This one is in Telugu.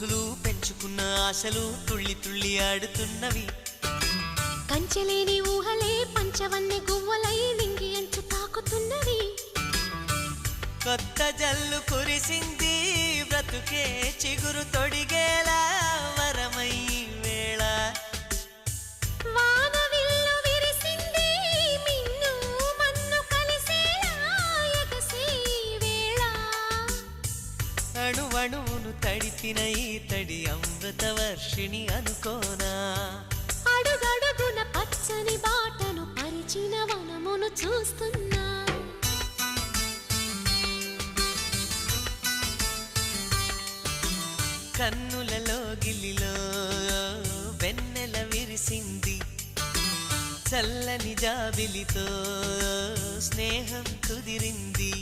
ఊసులు పెంచుకున్న ఆశలు తుళ్ళి తుళ్ళి ఆడుతున్నవి. కంచెలేని ఊహలే పంచవన్నె గువ్వలై నింగి అంచు తాకుతున్నవి. కొత్త జల్లు కురిసింది బ్రతుకే చిగురు తొడిగేలా వరమై వేళ. వానవిల్లు విరిసింది మిన్ను మన్ను కలిసేలా ఎగసే వేళ. అణువణువును తడిపిన ఈ తడి అమృత వర్షిణి అనుకోనా. అడుగడుగున పచ్చని బాటను పరిచిన వనమును చూస్తున్నా. కన్నులలో గిల్లిలో వెన్నెల విరిసింది. చల్లని జాబిలితో స్నేహం కుదిరింది.